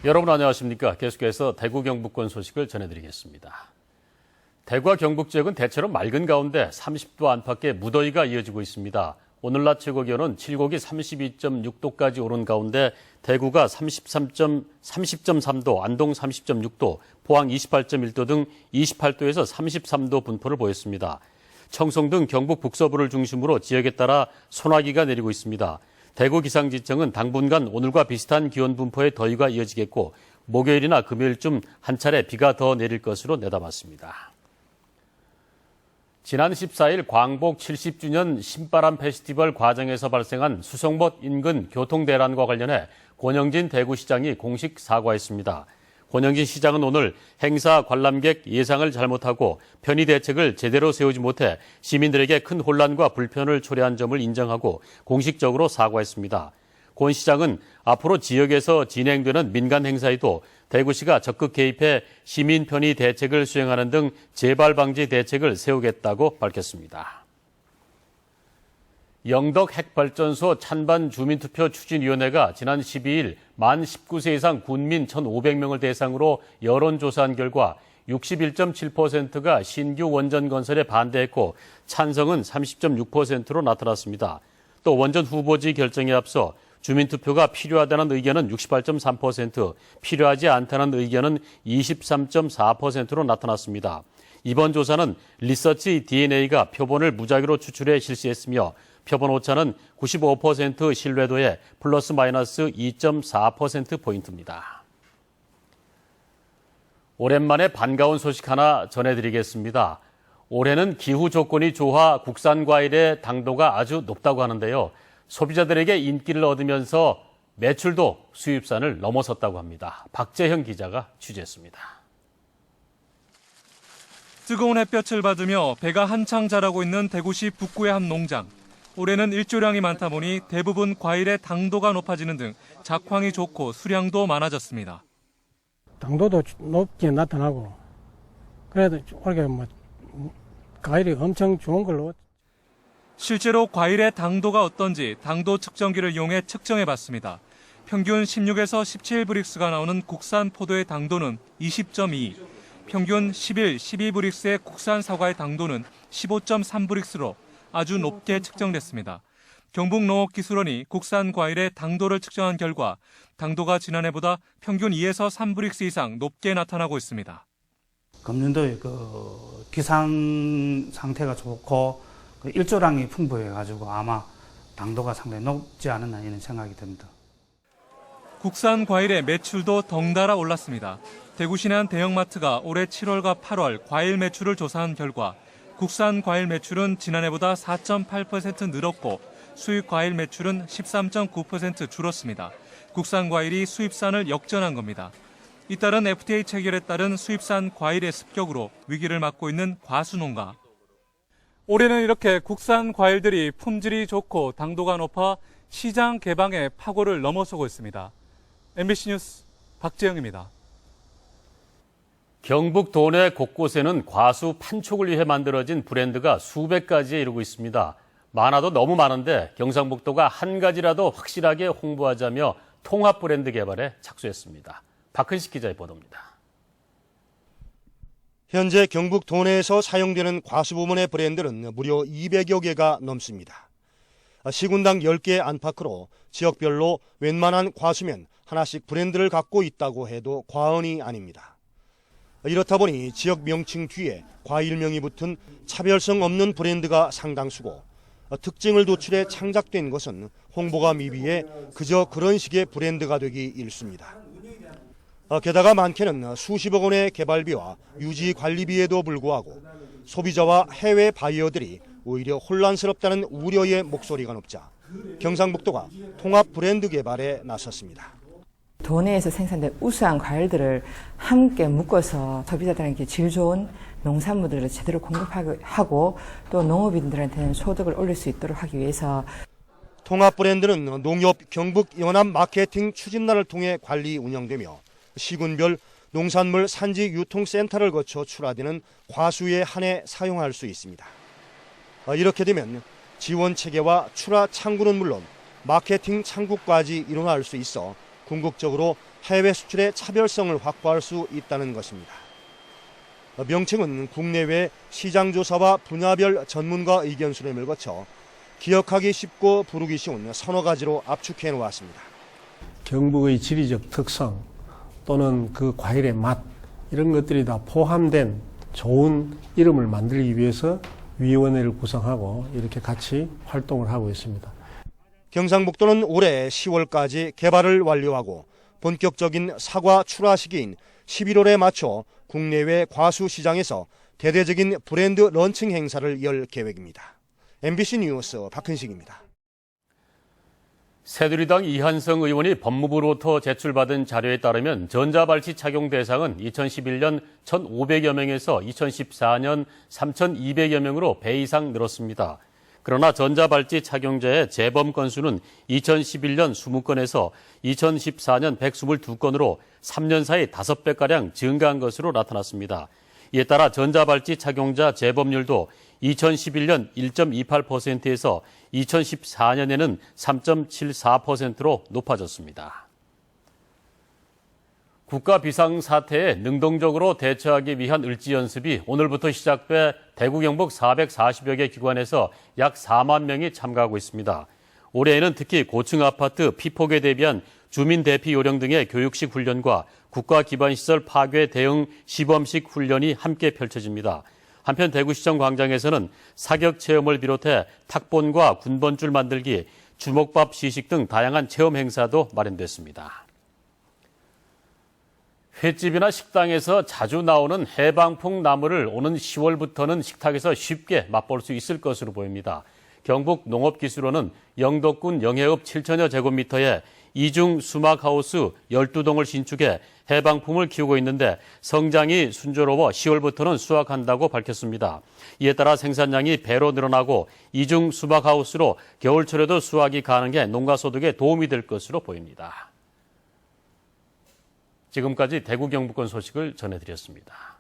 여러분 안녕하십니까? 계속해서 대구 경북권 소식을 전해드리겠습니다. 대구와 경북 지역은 대체로 맑은 가운데 30도 안팎의 무더위가 이어지고 있습니다. 오늘 낮 최고 기온은 칠곡이 32.6도까지 오른 가운데 대구가 30.3도, 안동 30.6도, 포항 28.1도 등 28도에서 33도 분포를 보였습니다. 청송 등 경북 북서부를 중심으로 지역에 따라 소나기가 내리고 있습니다. 대구 기상지청은 당분간 오늘과 비슷한 기온 분포의 더위가 이어지겠고 목요일이나 금요일쯤 한 차례 비가 더 내릴 것으로 내다봤습니다. 지난 14일 광복 70주년 신바람 페스티벌 과정에서 발생한 수성못 인근 교통대란과 관련해 권영진 대구시장이 공식 사과했습니다. 권영진 시장은 오늘 행사 관람객 예상을 잘못하고 편의 대책을 제대로 세우지 못해 시민들에게 큰 혼란과 불편을 초래한 점을 인정하고 공식적으로 사과했습니다. 권 시장은 앞으로 지역에서 진행되는 민간 행사에도 대구시가 적극 개입해 시민 편의 대책을 수행하는 등 재발 방지 대책을 세우겠다고 밝혔습니다. 영덕 핵발전소 찬반 주민투표 추진위원회가 지난 12일 만 19세 이상 군민 1,500명을 대상으로 여론조사한 결과 61.7%가 신규 원전 건설에 반대했고 찬성은 30.6%로 나타났습니다. 또 원전 후보지 결정에 앞서 주민투표가 필요하다는 의견은 68.3%, 필요하지 않다는 의견은 23.4%로 나타났습니다. 이번 조사는 리서치 DNA가 표본을 무작위로 추출해 실시했으며 표본 오차는 95% 신뢰도에 플러스 마이너스 2.4%포인트입니다. 오랜만에 반가운 소식 하나 전해드리겠습니다. 올해는 기후 조건이 좋아 국산 과일의 당도가 아주 높다고 하는데요. 소비자들에게 인기를 얻으면서 매출도 수입산을 넘어섰다고 합니다. 박재형 기자가 취재했습니다. 뜨거운 햇볕을 받으며 배가 한창 자라고 있는 대구시 북구의 한 농장. 올해는 일조량이 많다 보니 대부분 과일의 당도가 높아지는 등 작황이 좋고 수량도 많아졌습니다. 당도도 높게 나타나고 그래도 올해 과일이 엄청 좋은 걸로. 실제로 과일의 당도가 어떤지 당도 측정기를 이용해 측정해봤습니다. 평균 16에서 17브릭스가 나오는 국산 포도의 당도는 20.2, 평균 11, 12브릭스의 국산 사과의 당도는 15.3브릭스로 아주 높게 측정됐습니다. 경북농업기술원이 국산 과일의 당도를 측정한 결과 당도가 지난해보다 평균 2에서 3브릭스 이상 높게 나타나고 있습니다. 금년도에 기상 상태가 좋고 일조량이 풍부해가지고 아마 당도가 상당히 높지 않았나 이런 생각이 듭니다. 국산 과일의 매출도 덩달아 올랐습니다. 대구시내 한 대형마트가 올해 7월과 8월 과일 매출을 조사한 결과 국산 과일 매출은 지난해보다 4.8% 늘었고 수입 과일 매출은 13.9% 줄었습니다. 국산 과일이 수입산을 역전한 겁니다. 이따른 FTA 체결에 따른 수입산 과일의 습격으로 위기를 맞고 있는 과수농가. 올해는 이렇게 국산 과일들이 품질이 좋고 당도가 높아 시장 개방의 파고를 넘어서고 있습니다. MBC 뉴스 박재영입니다. 경북 도내 곳곳에는 과수 판촉을 위해 만들어진 브랜드가 수백 가지에 이르고 있습니다. 많아도 너무 많은데 경상북도가 한 가지라도 확실하게 홍보하자며 통합 브랜드 개발에 착수했습니다. 박근식 기자의 보도입니다. 현재 경북 도내에서 사용되는 과수 부문의 브랜드는 무려 200여 개가 넘습니다. 시군당 10개의 안팎으로 지역별로 웬만한 과수면 하나씩 브랜드를 갖고 있다고 해도 과언이 아닙니다. 이렇다 보니 지역 명칭 뒤에 과일명이 붙은 차별성 없는 브랜드가 상당수고 특징을 도출해 창작된 것은 홍보가 미비해 그저 그런 식의 브랜드가 되기 일쑤입니다. 게다가 많게는 수십억 원의 개발비와 유지 관리비에도 불구하고 소비자와 해외 바이어들이 오히려 혼란스럽다는 우려의 목소리가 높자 경상북도가 통합 브랜드 개발에 나섰습니다. 도내에서 생산된 우수한 과일들을 함께 묶어서 소비자들에게 질 좋은 농산물들을 제대로 공급하고 또 농업인들한테는 소득을 올릴 수 있도록 하기 위해서 통합 브랜드는 농협 경북 연합 마케팅 추진단을 통해 관리 운영되며 시군별 농산물 산지 유통센터를 거쳐 출하되는 과수에 한해 사용할 수 있습니다. 이렇게 되면 지원 체계와 출하 창구는 물론 마케팅 창구까지 일어날 수 있어 궁극적으로 해외 수출의 차별성을 확보할 수 있다는 것입니다. 명칭은 국내외 시장조사와 분야별 전문가 의견 수렴을 거쳐 기억하기 쉽고 부르기 쉬운 서너 가지로 압축해 놓았습니다. 경북의 지리적 특성 또는 그 과일의 맛 이런 것들이 다 포함된 좋은 이름을 만들기 위해서 위원회를 구성하고 이렇게 같이 활동을 하고 있습니다. 경상북도는 올해 10월까지 개발을 완료하고 본격적인 사과 출하 시기인 11월에 맞춰 국내외 과수 시장에서 대대적인 브랜드 런칭 행사를 열 계획입니다. MBC 뉴스 박근식입니다. 새누리당 이한성 의원이 법무부로부터 제출받은 자료에 따르면 전자발찌 착용 대상은 2011년 1,500여 명에서 2014년 3,200여 명으로 배 이상 늘었습니다. 그러나 전자발찌 착용자의 재범 건수는 2011년 20건에서 2014년 122건으로 3년 사이 5배가량 증가한 것으로 나타났습니다. 이에 따라 전자발찌 착용자 재범률도 2011년 1.28%에서 2014년에는 3.74%로 높아졌습니다. 국가 비상사태에 능동적으로 대처하기 위한 을지연습이 오늘부터 시작돼 대구 경북 440여 개 기관에서 약 4만 명이 참가하고 있습니다. 올해에는 특히 고층 아파트 피폭에 대비한 주민 대피 요령 등의 교육식 훈련과 국가 기반시설 파괴 대응 시범식 훈련이 함께 펼쳐집니다. 한편 대구시청 광장에서는 사격 체험을 비롯해 탁본과 군번줄 만들기, 주먹밥 시식 등 다양한 체험 행사도 마련됐습니다. 횟집이나 식당에서 자주 나오는 해방풍 나물을 오는 10월부터는 식탁에서 쉽게 맛볼 수 있을 것으로 보입니다. 경북 농업기술원은 영덕군 영해읍 7천여 제곱미터에 이중 수막하우스 12동을 신축해 해방품을 키우고 있는데 성장이 순조로워 10월부터는 수확한다고 밝혔습니다. 이에 따라 생산량이 배로 늘어나고 이중 수막하우스로 겨울철에도 수확이 가능해 농가소득에 도움이 될 것으로 보입니다. 지금까지 대구 경북권 소식을 전해드렸습니다.